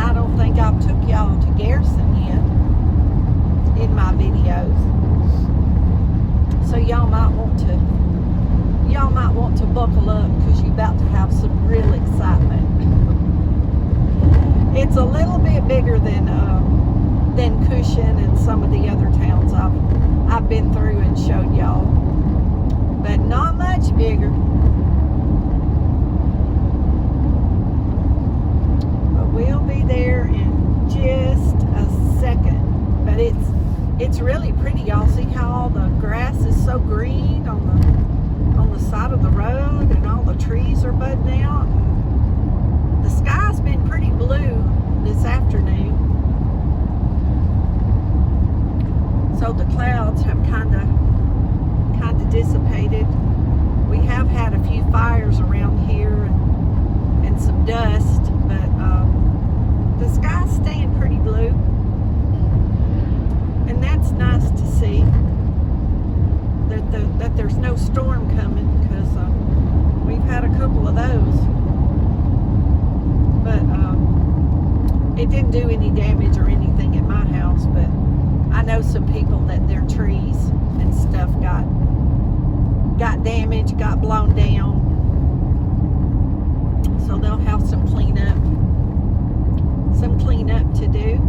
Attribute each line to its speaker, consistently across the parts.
Speaker 1: I don't think I've took y'all to Garrison yet in my videos. So y'all might want to buckle up, because you're about to have some real excitement. It's a little bit bigger than Cushion and some of the other towns I've been through and showed y'all, but not much bigger. But we'll be there in just a second. But it's really pretty, y'all. See how all the grass is so green on the side of the road, and all the trees are budding out. The sky's been pretty blue this afternoon, so the clouds have kind of dissipated. We have had a few fires around here and some dust, but the sky's staying pretty blue, and that's nice to see that there's no storm coming, because we've had a couple of those. But it didn't do any damage or anything at my house, but I know some people that their trees and stuff got damaged, got blown down. So they'll have some cleanup to do.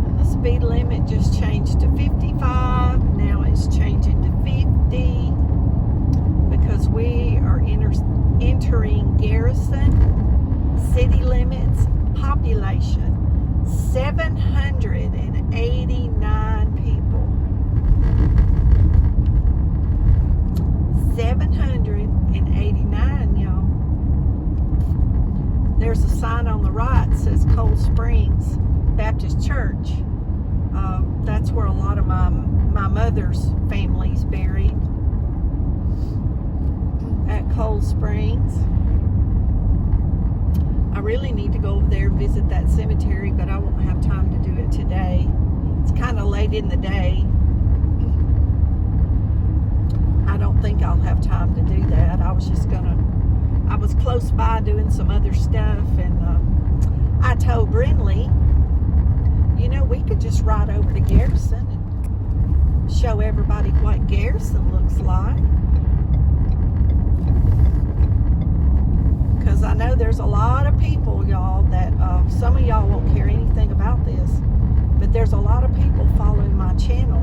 Speaker 1: And the speed limit just changed to 55. Now it's changing to 50, because we are entering Garrison. City limits, population 789 people. 789, y'all. There's a sign on the right that says Cold Springs Baptist Church. That's where a lot of my mother's family's buried, at Cold Springs. I really need to go over there and visit that cemetery, but I won't have time to do it today. It's kind of late in the day. I don't think I'll have time to do that. I was close by doing some other stuff, and I told Brinley, we could just ride over to Garrison and show everybody what Garrison looks like. Because I know there's a lot of people, y'all, that some of y'all won't care anything about this, but there's a lot of people following my channel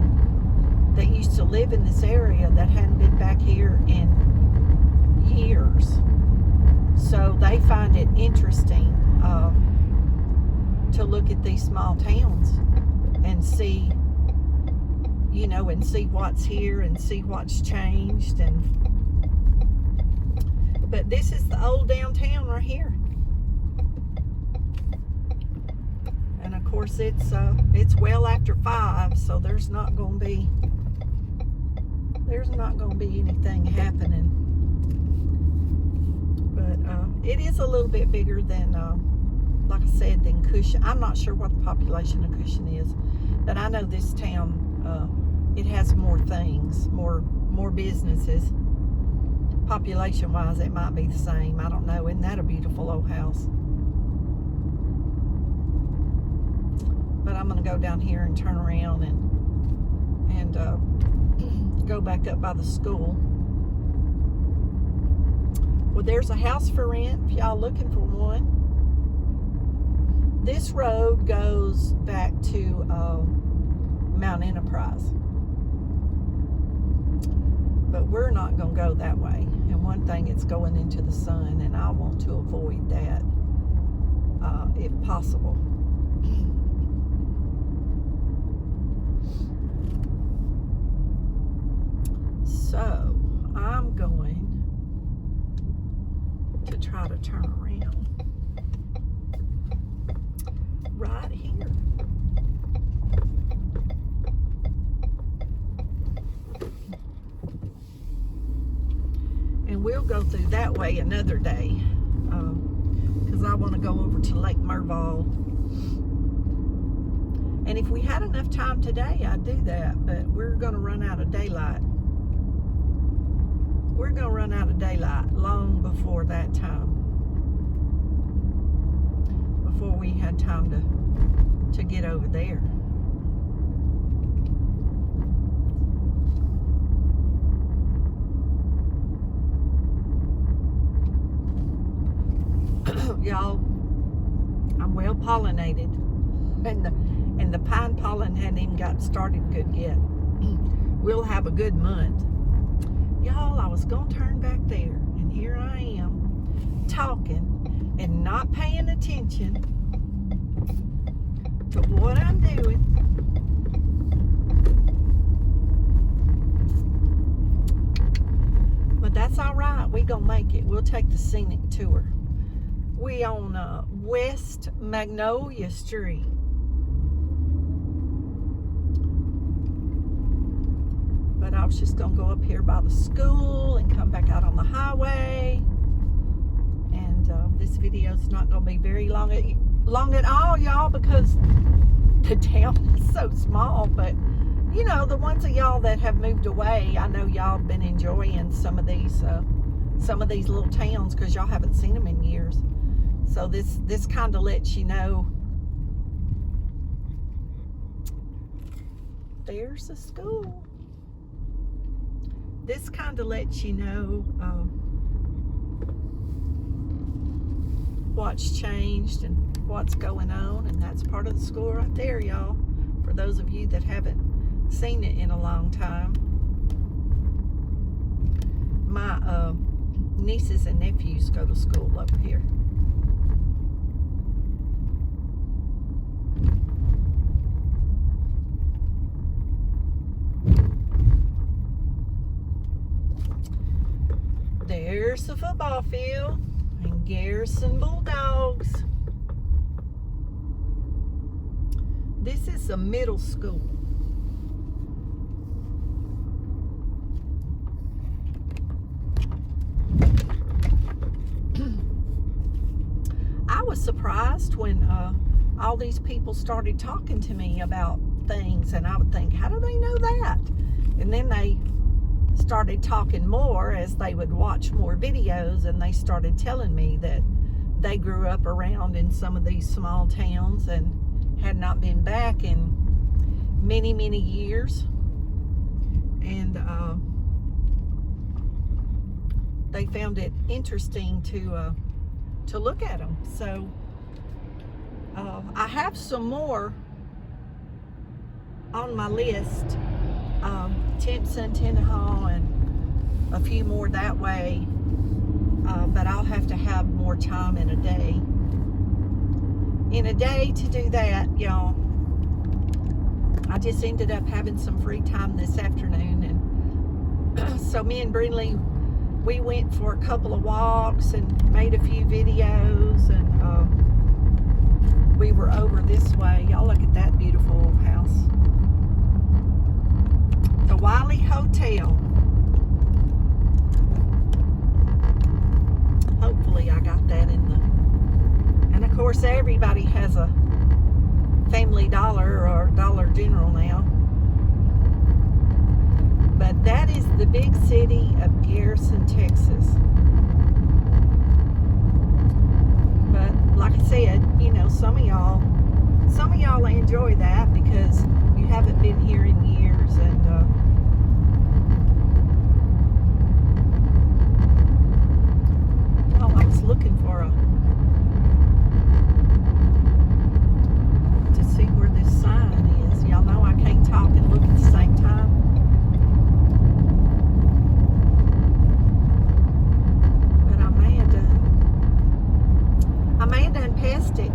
Speaker 1: that used to live in this area that hadn't been back here in years. So they find it interesting to look at these small towns and see, and see what's here and see what's changed. But this is the old downtown right here. And of course it's well after 5, so there's not going to be anything happening. But it is a little bit bigger than, like I said, than Cushion. I'm not sure what the population of Cushion is, but I know this town, it has more things, more businesses. Population-wise, it might be the same. I don't know. Isn't that a beautiful old house? But I'm going to go down here and turn around and go back up by the school. Well, there's a house for rent if y'all looking for one. This road goes back to Mount Enterprise. But we're not going to go that way. And one thing, it's going into the sun, and I want to avoid that if possible. So I'm going to try to turn around right here. And we'll go through that way another day, because I want to go over to Lake Merval. And if we had enough time today, I'd do that, but we're going to run out of daylight. We're going to run out of daylight long before that time. time to get over there. Y'all, I'm well pollinated, and the pine pollen hadn't even got started good yet. We'll have a good month. Y'all, I was gonna turn back there, and here I am talking and not paying attention to what I'm doing. But that's all right. We gonna make it. We'll take the scenic tour. We on West Magnolia Street. But I was just gonna go up here by the school and come back out on the highway. And this video's not gonna be very long at all, y'all, because the town is so small. But you know, the ones of y'all that have moved away, I know y'all have been enjoying some of these little towns because y'all haven't seen them in years. So this kind of lets you know. There's the school. This kind of lets you know what's changed and what's going on, and that's part of the school right there, y'all, for those of you that haven't seen it in a long time. My nieces and nephews go to school over here. There's the football field and Garrison Bulldogs. This is a middle school. I was surprised when all these people started talking to me about things, and I would think, how do they know that? And then they started talking more as they would watch more videos, and they started telling me that they grew up around in some of these small towns and had not been back in many, many years. And they found it interesting to look at them. So I have some more on my list. Timpson, Tenaha, and a few more that way, but I'll have to have more time in a day to do that, y'all. I just ended up having some free time this afternoon, and so me and Brindley, we went for a couple of walks and made a few videos, and we were over this way. Y'all look at that beautiful house. The Wiley Hotel. Hopefully I got that in the... And of course everybody has a Family Dollar or Dollar General now. But that is the big city of Garrison, Texas. But like I said, you know, some of y'all enjoy that because you haven't been here in years, and I was looking for to see where this sign is. Y'all know I can't talk and look at the same time. But I may have done passed it.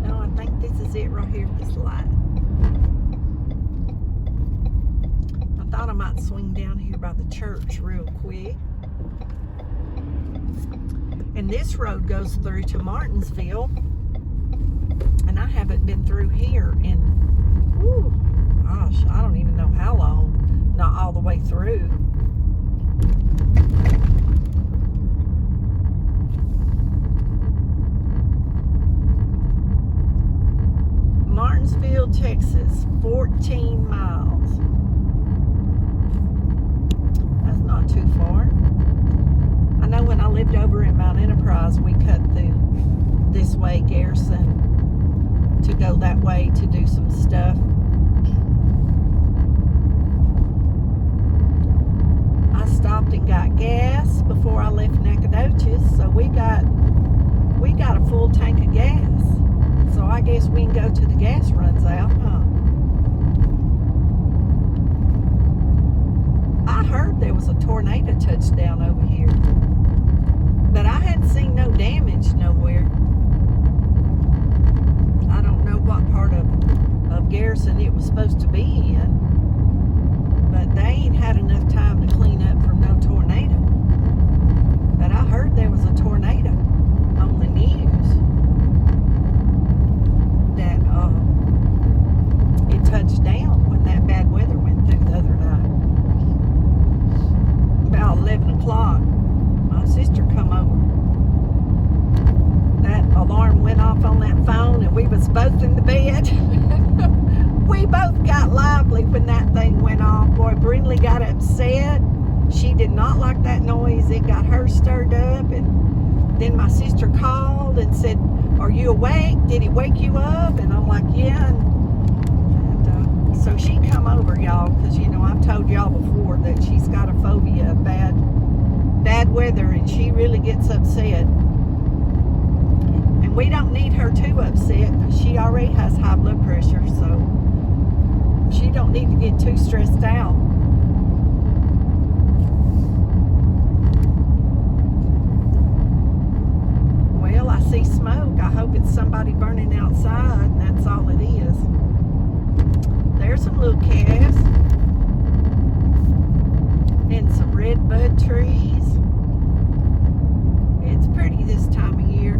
Speaker 1: No, I think this is it right here, this light. I thought I might swing down here by the church real quick. And this road goes through to Martinsville, and I haven't been through here in, gosh, I don't even know how long, not all the way through. Martinsville, Texas, 14 miles. That's not too far. I know when I lived over this way, Garrison, to go that way to do some stuff. I stopped and got gas before I left Nacogdoches, so we got a full tank of gas. So I guess we can go till the gas runs out, huh? I heard there was a tornado touchdown over here, but I hadn't seen no damage nowhere. I don't know what part of Garrison it was supposed to be in, but they ain't had enough time to clean up from no tornado. But I heard there was a tornado on the news that it touched down when that bad weather went through the other night. About 11 o'clock, my sister come over. That alarm went off on that phone and we was both in the bed. We both got lively when that thing went off. Boy, Brindley got upset. She did not like that noise. It got her stirred up. And then my sister called and said, "Are you awake? Did he wake you up?" And I'm like, "Yeah." And so she come over, y'all, because, you know, I've told y'all before that she's got a phobia of bad weather, and she really gets upset. And we don't need her too upset because she already has high blood pressure, so she don't need to get too stressed out. Well, I see smoke. I hope it's somebody burning outside, and that's all it is. There's some little calves and some red bud trees. It's pretty this time of year.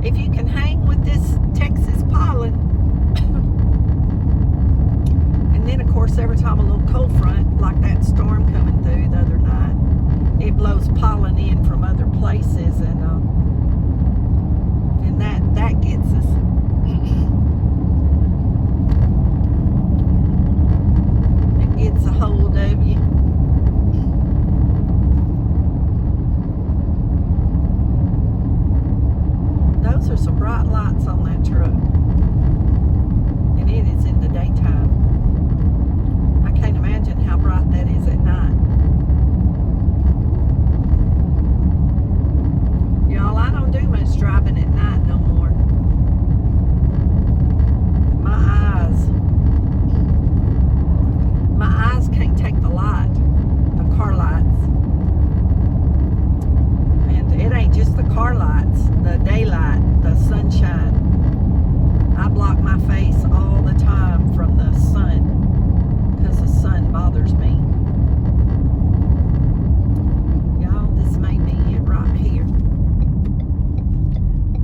Speaker 1: If you can hang with this Texas pollen. And then, of course, every time a little cold front, like that storm coming through the other night, it blows pollen in from other places, and that gets us. It gets a hold of you. Those are some bright lights on that truck, and it is in the daytime. I can't imagine how bright that is at night. Y'all, I don't do much driving at night no more. My eyes can't take the light, the car lights. And it ain't just the car lights, the daylight, the sunshine. I block my face all the time from the sun because the sun bothers me. Y'all, this may be it right here.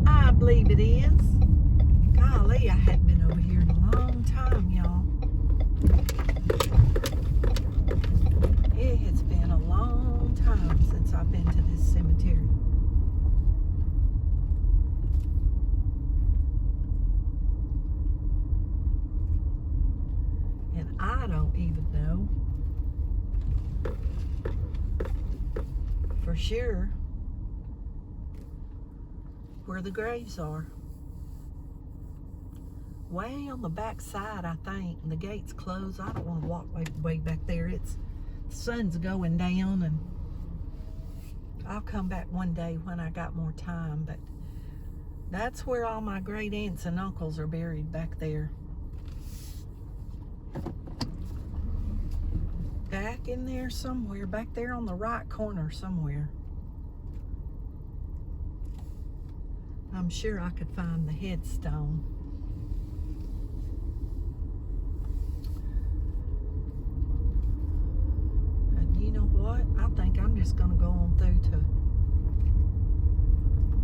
Speaker 1: I believe it is. Golly, I hadn't been over here in a long time, y'all. It has been a long time since I've been to this cemetery. And I don't even know for sure where the graves are. Way on the back side, I think. The gate's closed. I don't want to walk way back there. The sun's going down, and I'll come back one day when I got more time, but that's where all my great aunts and uncles are buried, back there. Back in there somewhere, back there on the right corner somewhere. I'm sure I could find the headstone. And you know what? I think I'm just going to go on through to...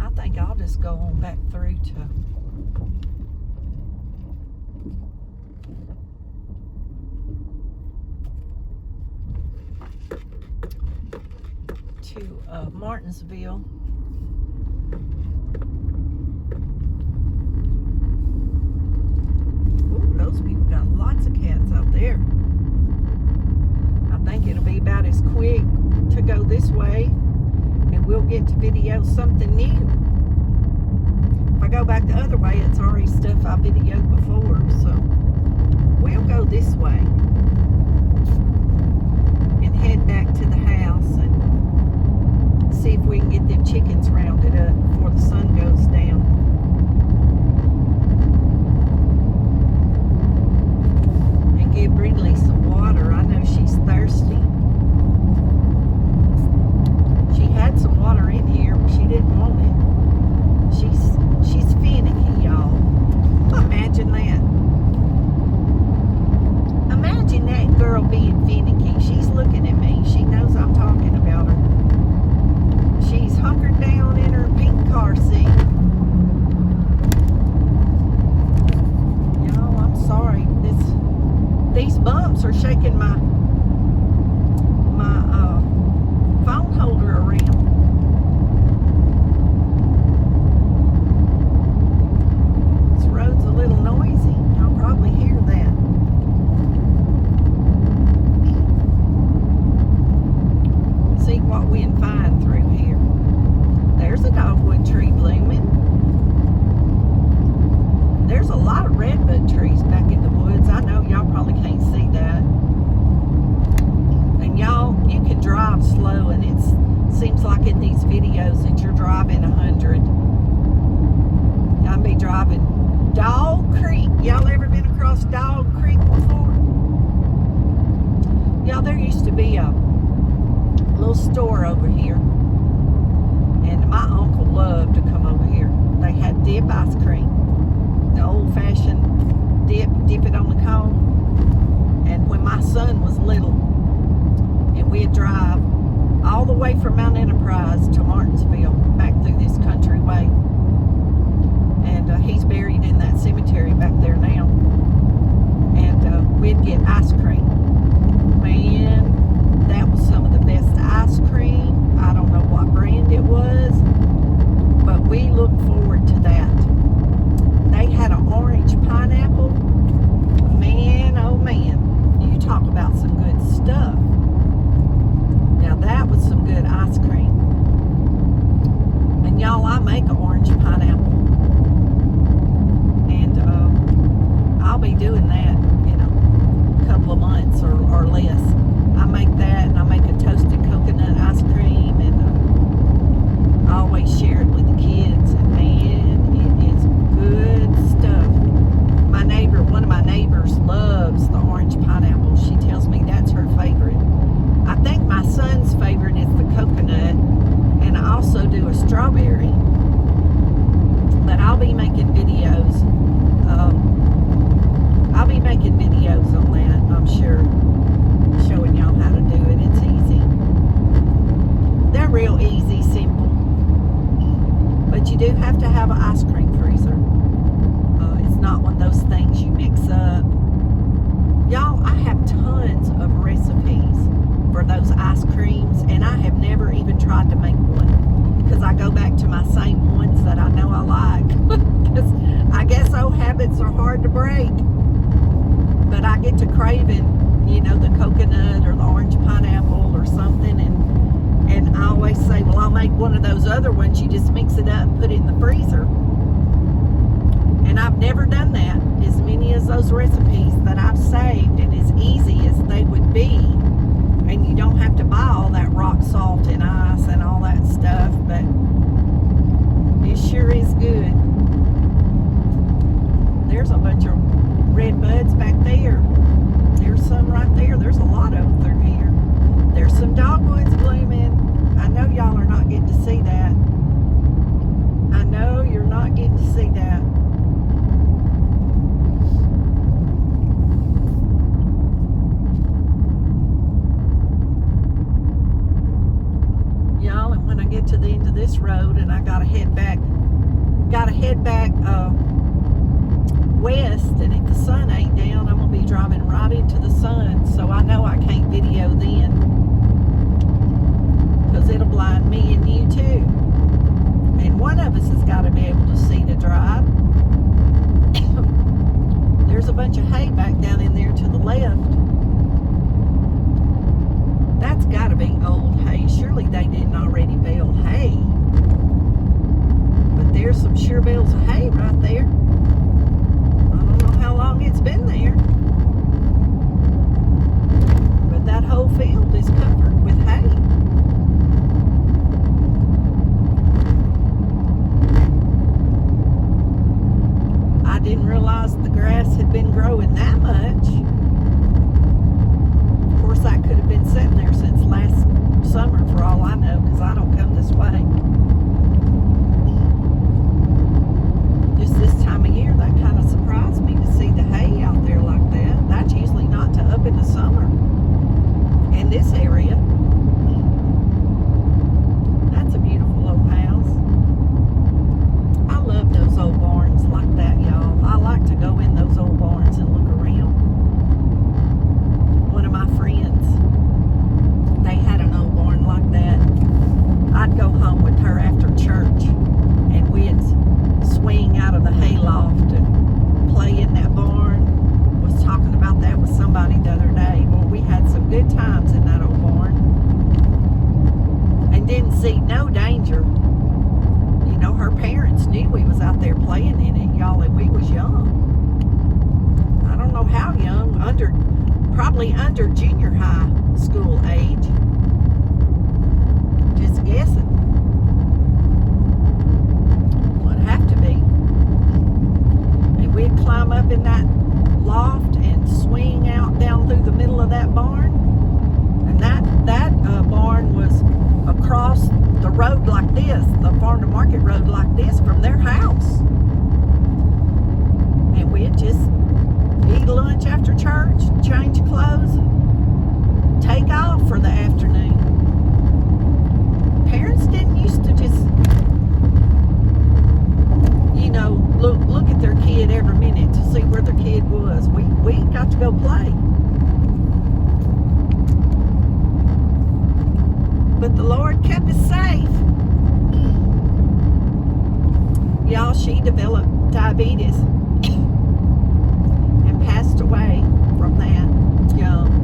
Speaker 1: I think I'll just go on back through to... Martinsville. Ooh, those people got lots of cats out there. I think it'll be about as quick to go this way, and we'll get to video video something new. If I go back the other way, it's already stuff I videoed before. So we'll go this way and head back to the house and see if we can get them chickens rounded up before the sun goes down. And give Brindley some water. I know she's thirsty. She had some water in here, but she didn't want it. She's finicky, y'all. Imagine that. Imagine that girl being finicky. She's looking at me. She knows I'm talking about her. She's hunkered down in her pink car seat. Y'all, I'm sorry. These bumps are shaking my phone holder around. This road's a little noisy. Y'all probably hear that. See what we can find through here. There's a dogwood tree blooming. There's a lot of redbud trees back in the woods. I know y'all probably can't see that. And y'all, you can drive slow and it seems like in these videos that you're driving 100. I'll be driving Dog Creek. Y'all ever been across Dog Creek before? Y'all, there used to be a little store over here. And my uncle loved to come over here. They had dip ice cream. The old-fashioned dip it on the cone. And when my son was little, and we'd drive all the way from Mount Enterprise to Martinsville, back through this country way. And he's buried in that cemetery back there now. And we'd get ice cream. Man, that was some of the best ice cream. I don't know what brand it was, but we looked forward to that. They had an orange pineapple. Man, oh man, you talk about some good stuff. Now that was some good ice cream. And y'all, I make an orange pineapple. And I'll be doing that in a couple of months or less. I make that, and I make a toasted coconut ice cream, and I always share it with the kids. And man, it is good stuff. One of my neighbors loves the orange pineapple. She tells me that's her favorite. I think my son's favorite is the coconut, and I also do a strawberry. But I'll be making videos. I'll be making videos on that, I'm sure, showing y'all how to do it. It's easy. They're real easy, simple. But you do have to have an ice cream freezer. It's not one of those things you mix up. Y'all, I have tons of recipes for those ice creams, and I have never even tried to make one because I go back to my same ones that I know I like. Because I guess old habits are hard to break. But I get to craving, the coconut or the orange pineapple or something, and I always say, well, I'll make one of those other ones. You just mix it up and put it in the freezer. And I've never done that. As many as those recipes that I've saved, and as easy as they would be, and you don't have to buy all that rock salt and ice and all that stuff, but it sure is good. There's a bunch of red buds back there. There's some right there. There's a lot of them through here. There's some dogwoods blooming. I know y'all are not getting to see that. I know you're not getting to see that. Y'all, and when I get to the end of this road and I gotta head back west, and if the sun ain't down, I'm gonna be driving right into the sun, so I know I can't video then, because it'll blind me and you too. And one of us has got to be able to see to drive. There's a bunch of hay back down in there to the left. That's got to be old hay. Surely they didn't already bale hay. no danger. You know, her parents knew we was out there playing in it, y'all, and we was young. I don't know how young, probably under junior high school age. Just guessing. Would have to be. And we'd climb up in that loft and swing out down through the middle of that barn. And that barn was across the road like this, the farm to market road like this from their house. And we'd just eat lunch after church, change clothes, and take off for the afternoon. Parents didn't used to just, you know, look at their kid every minute to see where their kid was. We got to go play. But the Lord kept us safe. Y'all, she developed diabetes and passed away from that young.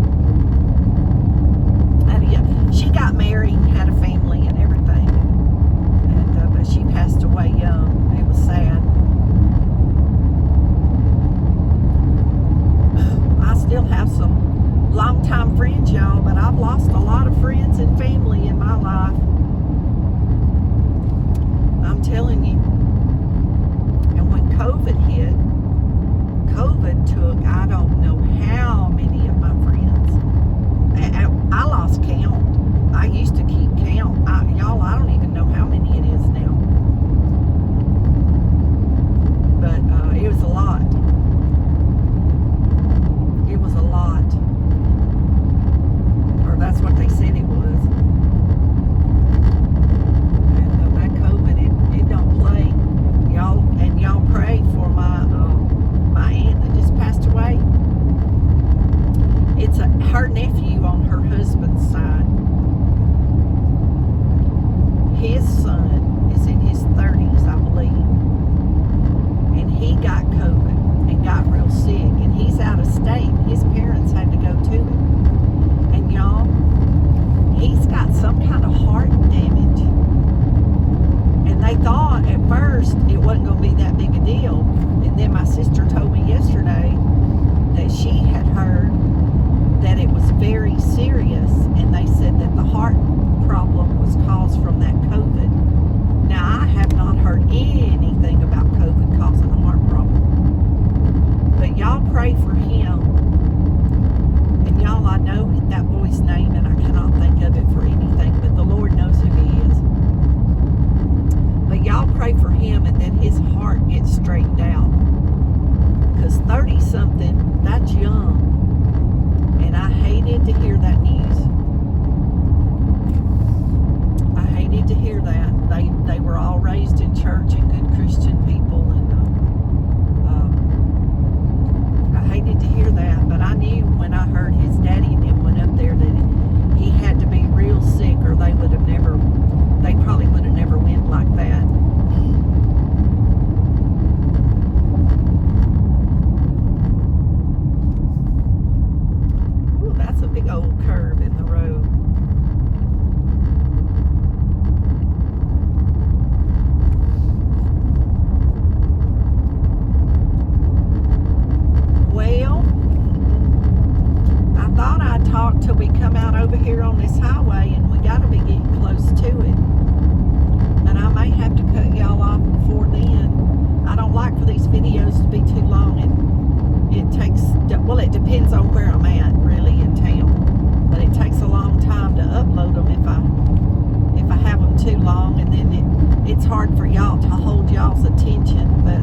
Speaker 1: She got married and had a family and everything. And, but she passed away young. It was sad. I still have some longtime friends, y'all, but I've lost a lot of friends and family in my life. I'm telling you. And when COVID hit, COVID took, I don't know how many of my friends. I lost count. I used to keep count. Y'all, I don't even know how many it is now. But it was a lot. It was a lot. Or that's what they said it was. And that COVID, it don't play. Y'all pray for my aunt that just passed away. It's her nephew on her husband's side. His son is in his 30s, I believe. And he got COVID and got real sick. And he's out of state. His parents had to go to him. And y'all, he's got some kind of heart damage. And they thought at first it wasn't going to be that big a deal. And then my sister told me yesterday that she had heard that it was very serious, and they said that the heart problem was caused from that COVID. Now, I have not heard anything about COVID causing a heart problem. But y'all pray for him. And y'all, I know that boy's name, and I cannot think of it for anything, but the Lord knows who he is. But y'all pray for him, and then his heart gets straightened out. Because 30-something, that's young. And I hated to hear that news. I hated to hear that. They were all raised in church and good Christian people, and I hated to hear that. But I knew when I heard his daddy and them went up there that he had to be real sick, or they probably would have never went like that. That's a big old curve in the road. Well, I thought I'd talk till we come out over here on this highway, and we gotta be getting close to it. And I may have to cut y'all off before then. I don't like for these videos to be too long. It takes, well, it depends on where I'm at, really, in town. But it takes a long time to upload them if I have them too long, and then it's hard for y'all to hold y'all's attention. But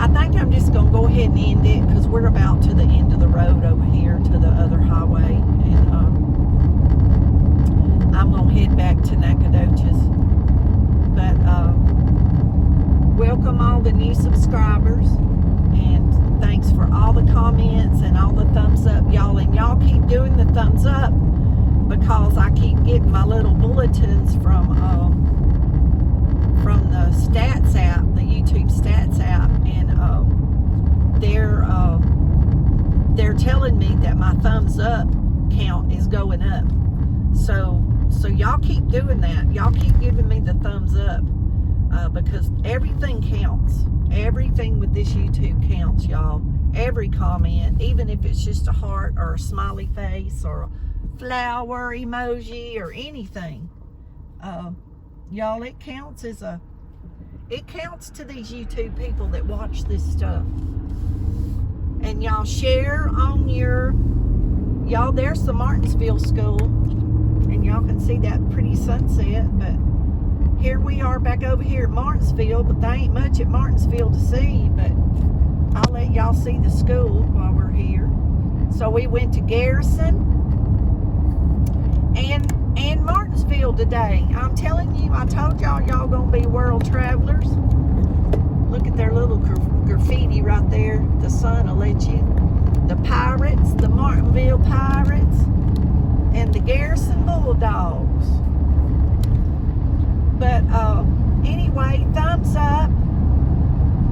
Speaker 1: I think I'm just going to go ahead and end it, because we're about to the end of the road over here to the other highway. And I'm going to head back to Nacogdoches. But welcome all the new subscribers. And thanks for all the comments and all the thumbs up, y'all. And y'all keep doing the thumbs up, because I keep getting my little bulletins from the Stats app, the YouTube Stats app, and they're telling me that my thumbs up count is going up. So So y'all keep doing that. Y'all keep giving me the thumbs up, because everything counts. Everything with this YouTube counts, y'all. Every comment, even if it's just a heart or a smiley face or a flower emoji or anything, y'all, it counts it counts to these YouTube people that watch this stuff. And y'all share on y'all, there's the Martinsville School, and y'all can see that pretty sunset. But here we are back over here at Martinsville, but there ain't much at Martinsville to see, but I'll let y'all see the school while we're here. So we went to Garrison and Martinsville today. I'm telling you, I told y'all gonna be world travelers. Look at their little graffiti right there. The sun will let you. The Pirates, the Martinsville Pirates, and the Garrison Bulldogs. But anyway, thumbs up.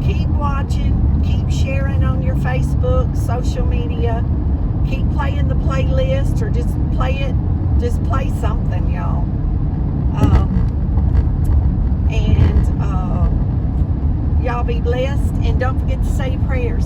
Speaker 1: Keep watching. Keep sharing on your Facebook, social media. Keep playing the playlist, or just play it. Just play something, y'all. And y'all be blessed. And don't forget to say prayers.